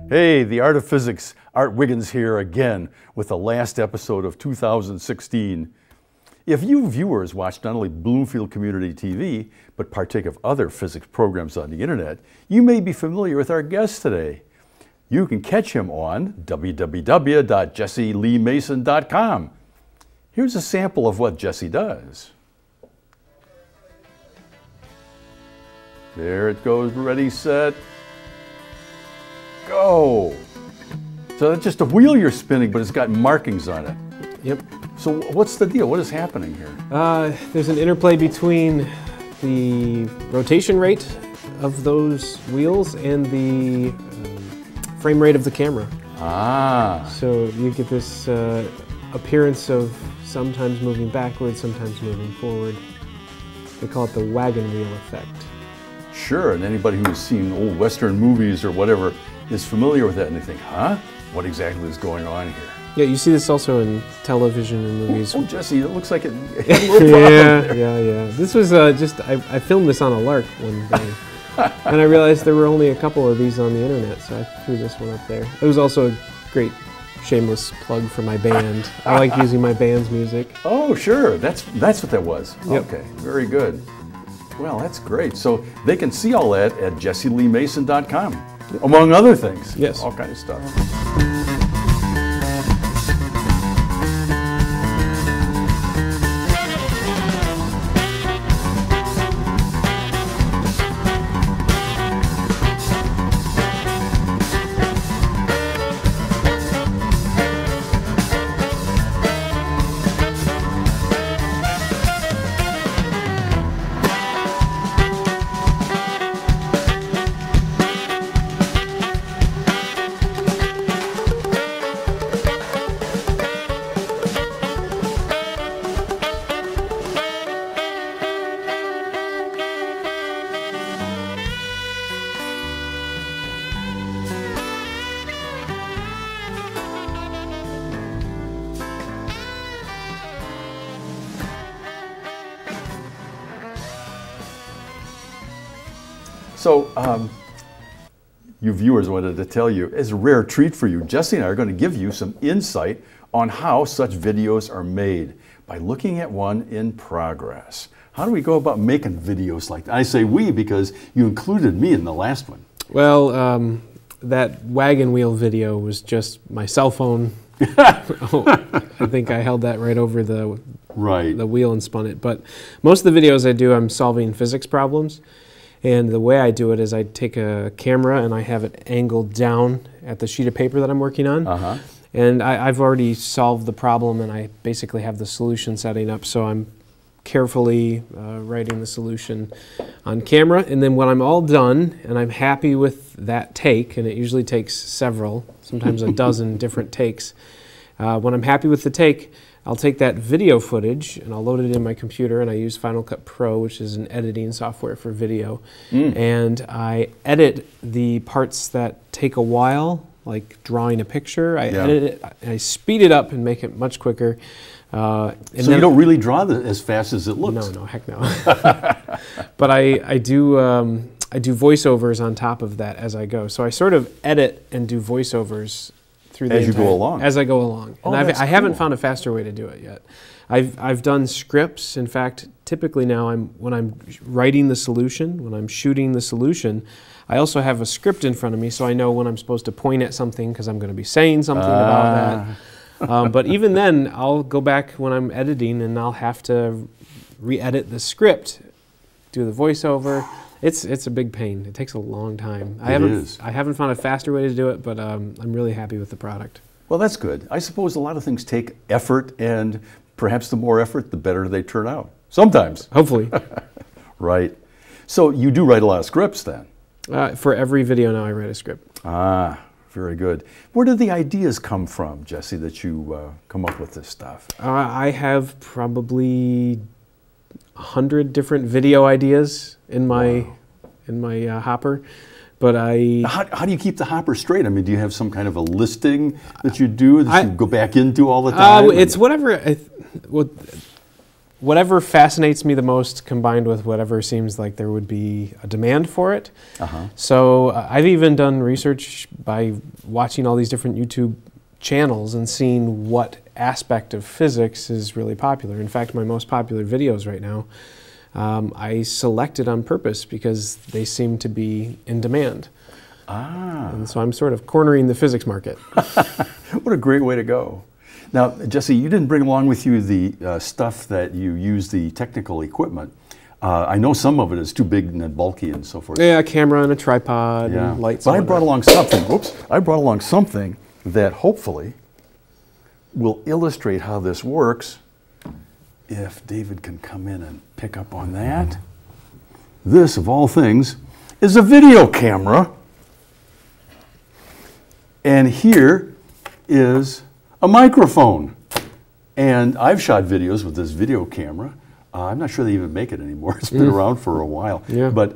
Hey, the Art of Physics, Art Wiggins here again with the last episode of 2016. If you viewers watch not only Bloomfield Community TV, but partake of other physics programs on the internet, you may be familiar with our guest today. You can catch him on www.jesseleemason.com. Here's a sample of what Jesse does. There it goes, ready, set, go. So that's just a wheel you're spinning, but it's got markings on it. Yep. So what's the deal? What is happening here? There's an interplay between the rotation rate of those wheels and the frame rate of the camera. Ah. So you get this appearance of sometimes moving backwards, sometimes moving forward. They call it the wagon wheel effect. Sure, and anybody who's seen old Western movies or whatever is familiar with that, and they think, huh? What exactly is going on here? Yeah, you see this also in television and movies. Oh, Jesse, it looks like it had a little problem there. Yeah. This was I filmed this on a lark one day. And I realized there were only a couple of these on the internet, so I threw this one up there. It was also a great shameless plug for my band. I like using my band's music. Oh, sure. That's what that was. Yep. Okay, very good. Well, that's great. So they can see all that at jesseleemason.com, among other things. Yes. All kinds of stuff. So, you viewers, wanted to tell you, as a rare treat for you, Jesse and I are going to give you some insight on how such videos are made by looking at one in progress. How do we go about making videos like that? I say we because you included me in the last one. Well, that wagon wheel video was just my cell phone. I think I held that right over the wheel and spun it. But most of the videos I do, I'm solving physics problems. And the way I do it is I take a camera and I have it angled down at the sheet of paper that I'm working on. And I've already solved the problem and I basically have the solution setting up. So I'm carefully writing the solution on camera. And then when I'm all done and I'm happy with that take, and it usually takes several, sometimes a dozen different takes. When I'm happy with the take, I'll take that video footage and I'll load it in my computer, and I use Final Cut Pro, which is an editing software for video. And I edit the parts that take a while, like drawing a picture. I edit it, and I speed it up and make it much quicker. So you don't really draw as fast as it looks? No, heck no. But I do voiceovers on top of that as I go. So I sort of edit and do voiceovers as you go along. As I go along. Oh, and I haven't cool. found a faster way to do it yet. I've done scripts. In fact, typically now when I'm writing the solution, when I'm shooting the solution, I also have a script in front of me so I know when I'm supposed to point at something because I'm going to be saying something about that. But even then, I'll go back when I'm editing and I'll have to re-edit the script, do the voiceover. It's a big pain. It takes a long time. I haven't found a faster way to do it, but I'm really happy with the product. Well, that's good. I suppose a lot of things take effort, and perhaps the more effort, the better they turn out. Sometimes. Hopefully. Right. So you do write a lot of scripts then? For every video now I write a script. Ah, very good. Where did the ideas come from, Jesse, that you come up with this stuff? I have probably 100 different video ideas in my hopper, but How do you keep the hopper straight? I mean, do you have some kind of a listing that you do that you go back into all the time? It's whatever. whatever fascinates me the most combined with whatever seems like there would be a demand for it. So I've even done research by watching all these different YouTube channels and seeing what aspect of physics is really popular. In fact, my most popular videos right now, I selected on purpose because they seem to be in demand. And so I'm sort of cornering the physics market. What a great way to go. Now, Jesse, you didn't bring along with you the stuff that you use, the technical equipment. I know some of it is too big and bulky and so forth. Yeah, a camera and a tripod and lights. But I brought along something, I brought along something that hopefully will illustrate how this works. If David can come in and pick up on that. This, of all things, is a video camera. And here is a microphone. And I've shot videos with this video camera. I'm not sure they even make it anymore. It's been around for a while. But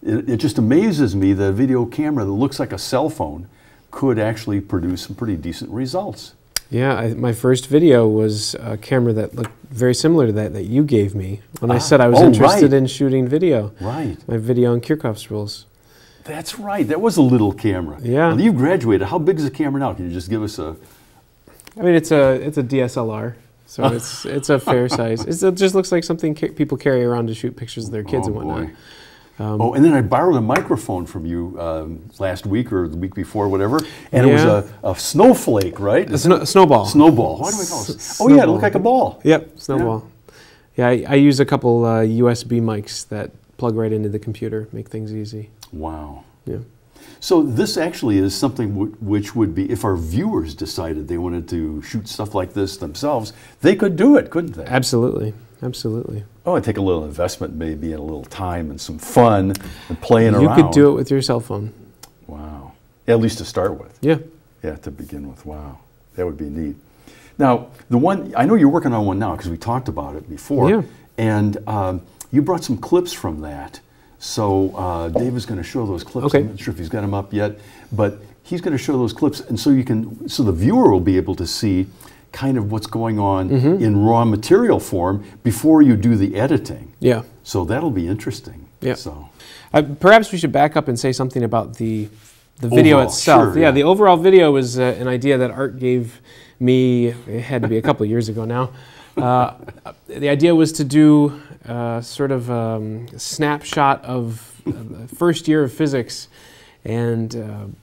it just amazes me that a video camera that looks like a cell phone could actually produce some pretty decent results. Yeah, my first video was a camera that looked very similar to that you gave me when I said I was interested in shooting video. My video on Kirchhoff's rules. That's right. That was a little camera. Yeah. Now, you've graduated. How big is the camera now? Can you just give us a... I mean, it's a DSLR, so it's a fair size. It just looks like something people carry around to shoot pictures of their kids and whatnot. And then I borrowed a microphone from you last week or the week before, whatever, and it was a snowflake, right? A snowball. Snowball. Why do I call it? Oh yeah, it looked like a ball. Yep, snowball. Yeah, I use a couple USB mics that plug right into the computer, make things easy. Wow. Yeah. So this actually is something which would be, if our viewers decided they wanted to shoot stuff like this themselves, they could do it, couldn't they? Absolutely. Absolutely. Oh, it'd take a little investment, maybe, and a little time and some fun and playing around. You could do it with your cell phone. Wow. At least to start with. Yeah. Yeah, to begin with. Wow. That would be neat. Now, the one, I know you're working on one now because we talked about it before. Yeah. And you brought some clips from that. So Dave is going to show those clips. Okay. I'm not sure if he's got them up yet, but he's going to show those clips, and so so the viewer will be able to see kind of what's going on in raw material form before you do the editing. Yeah. So that'll be interesting. Yeah. So perhaps we should back up and say something about the video overall, itself. Sure, yeah, the overall video was an idea that Art gave me. It had to be a couple of years ago now. The idea was to do sort of a snapshot of the first year of physics, and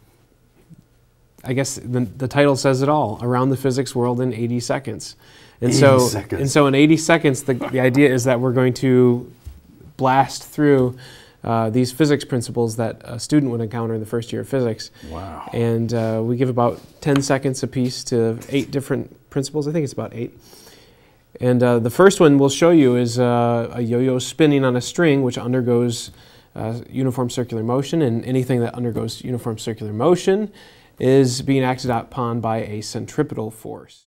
I guess the title says it all, Around the Physics World in 80 Seconds. And so in 80 seconds, the idea is that we're going to blast through these physics principles that a student would encounter in the first year of physics. Wow. And we give about 10 seconds apiece to 8 different principles. I think it's about 8. And the first one we'll show you is a yo-yo spinning on a string, which undergoes uniform circular motion, and anything that undergoes uniform circular motion is being acted upon by a centripetal force.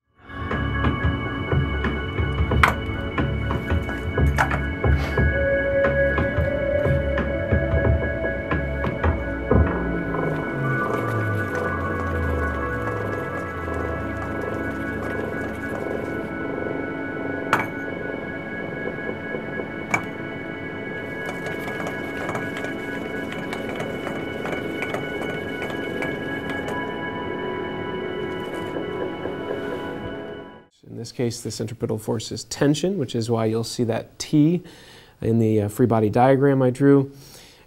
In this case, the centripetal force is tension, which is why you'll see that T in the free body diagram I drew.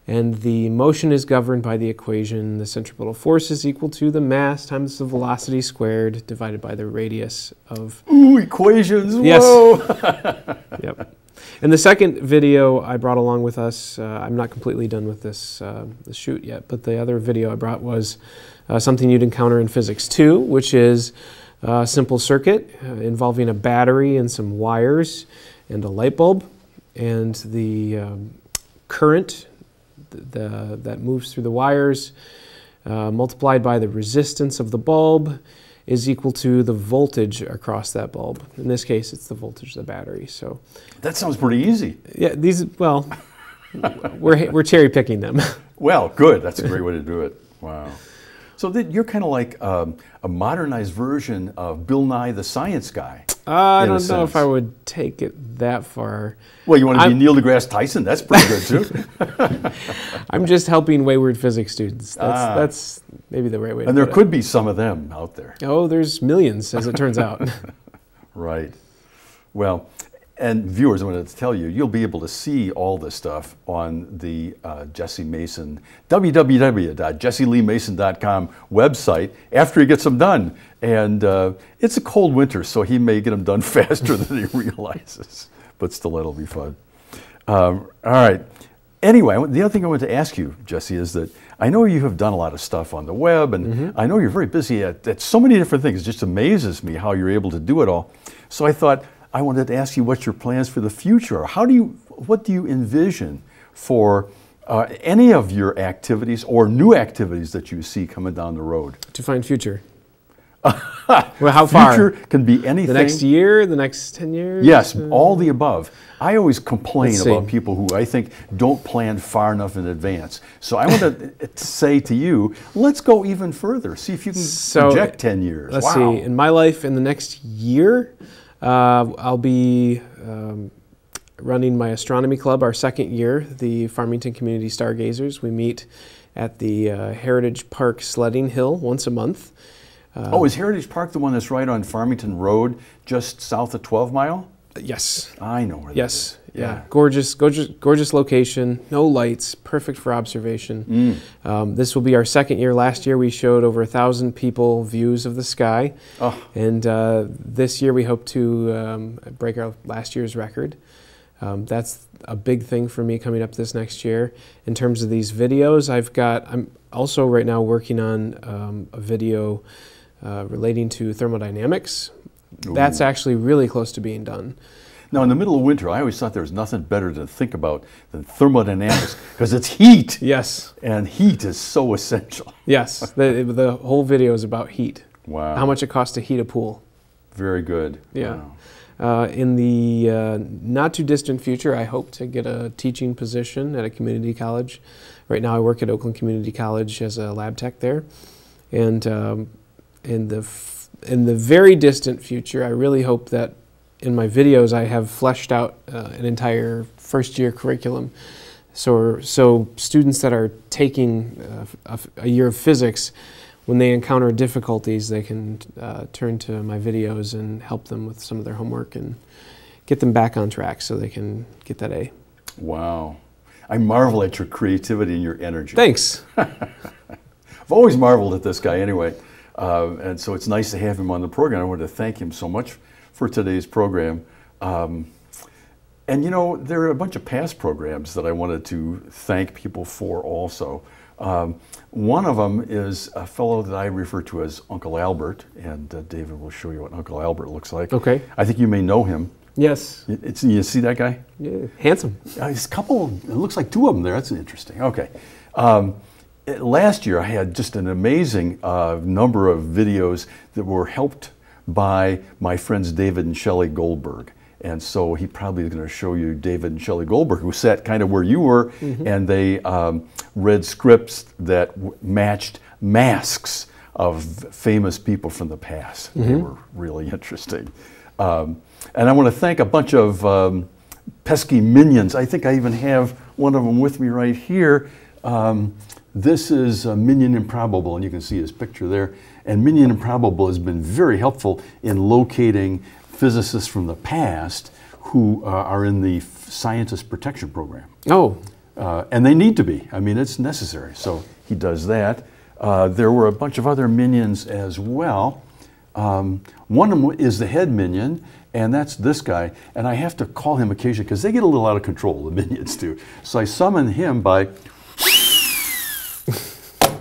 And the motion is governed by the equation, the centripetal force is equal to the mass times the velocity squared divided by the radius of... Ooh, equations, yes. Whoa! Yep. And the second video I brought along with us, I'm not completely done with this shoot yet, but the other video I brought was something you'd encounter in Physics 2, which is a simple circuit involving a battery and some wires and a light bulb, and the current that moves through the wires multiplied by the resistance of the bulb is equal to the voltage across that bulb. In this case, it's the voltage of the battery. So that sounds pretty easy. Yeah, well, we're cherry picking them. Well, good. That's a great way to do it. Wow. So that you're kind of like a modernized version of Bill Nye the Science Guy. I don't know if I would take it that far. Well, you want to be Neil deGrasse Tyson? That's pretty good too. I'm just helping wayward physics students. That's maybe the right way to put it. And there could be some of them out there. Oh, there's millions, as it turns out. Right. Well, and viewers, I wanted to tell you, you'll be able to see all this stuff on the Jesse Mason, www.jesseleemason.com website after he gets them done. And it's a cold winter, so he may get them done faster than he realizes. But still, it'll be fun. All right. Anyway, the other thing I wanted to ask you, Jesse, is that I know you have done a lot of stuff on the web, and I know you're very busy at so many different things. It just amazes me how you're able to do it all. So I thought I wanted to ask you what your plans for the future are. What do you envision for any of your activities or new activities that you see coming down the road? To find future. Well, how far? Future can be anything. The next year, the next 10 years? Yes, all the above. I always complain about people who I think don't plan far enough in advance. So I want to say to you, let's go even further. See if you can project 10 years. Let's see. In my life, in the next year, I'll be running my astronomy club, our second year, the Farmington Community Stargazers. We meet at the Heritage Park Sledding Hill once a month. Is Heritage Park the one that's right on Farmington Road, just south of 12 Mile? Yes. I know where that is. Yeah. Gorgeous location, no lights, perfect for observation. This will be our second year. Last year we showed over 1,000 people views of the sky. And this year we hope to break our last year's record. That's a big thing for me coming up this next year. In terms of these videos, I'm also right now working on a video relating to thermodynamics. Ooh. That's actually really close to being done. Now, in the middle of winter, I always thought there was nothing better to think about than thermodynamics because it's heat. Yes. And heat is so essential. Yes. The whole video is about heat. Wow. How much it costs to heat a pool. Very good. Yeah. Wow. In the not too distant future, I hope to get a teaching position at a community college. Right now I work at Oakland Community College as a lab tech there. And in the very distant future, I really hope that in my videos I have fleshed out an entire first year curriculum. So students that are taking a year of physics, when they encounter difficulties, they can turn to my videos and help them with some of their homework and get them back on track so they can get that A. Wow. I marvel at your creativity and your energy. Thanks. I've always marveled at this guy anyway. And so it's nice to have him on the program. I wanted to thank him so much for today's program. And you know, there are a bunch of past programs that I wanted to thank people for also. One of them is a fellow that I refer to as Uncle Albert, and David will show you what Uncle Albert looks like. Okay. I think you may know him. Yes. You see that guy? Yeah. Handsome. He's a couple, it looks like two of them there. That's interesting. Okay. Last year I had just an amazing number of videos that were helped by my friends David and Shelley Goldberg. And so he probably is going to show you David and Shelley Goldberg, who sat kind of where you were, and they read scripts that matched masks of famous people from the past. They were really interesting. And I want to thank a bunch of pesky minions. I think I even have one of them with me right here. This is Minion Improbable, and you can see his picture there. And Minion Improbable has been very helpful in locating physicists from the past who are in the Scientist Protection Program. Oh. And they need to be. I mean, it's necessary. So he does that. There were a bunch of other minions as well. One of them is the head minion, and that's this guy. And I have to call him occasionally because they get a little out of control, the minions do. So I summon him by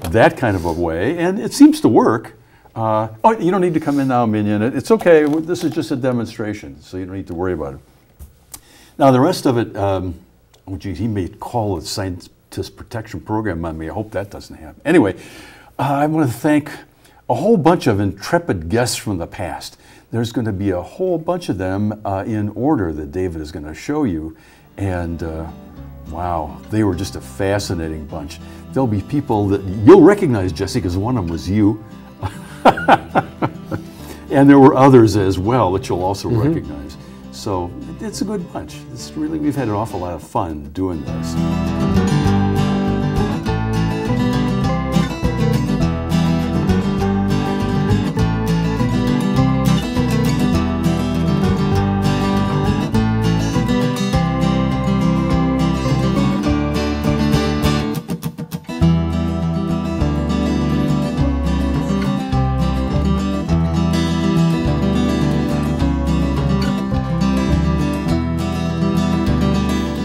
that kind of a way, and it seems to work. Oh, you don't need to come in now, minion. It's okay. This is just a demonstration, so you don't need to worry about it. Now, the rest of it, oh, geez, he may call the Scientist Protection Program on me. I hope that doesn't happen. Anyway, I want to thank a whole bunch of intrepid guests from the past. There's going to be a whole bunch of them in order that David is going to show you. And Wow, they were just a fascinating bunch. There'll be people that you'll recognize, Jesse, because one of them was you. And there were others as well that you'll also recognize. So it's a good bunch. It's really, we've had an awful lot of fun doing this.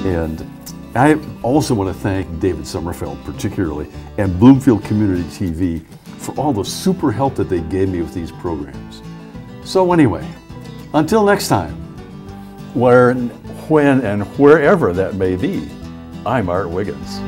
And I also want to thank David Sommerfeld particularly and Bloomfield Community TV for all the super help that they gave me with these programs. So anyway, until next time, where, when, and wherever that may be, I'm Art Wiggins.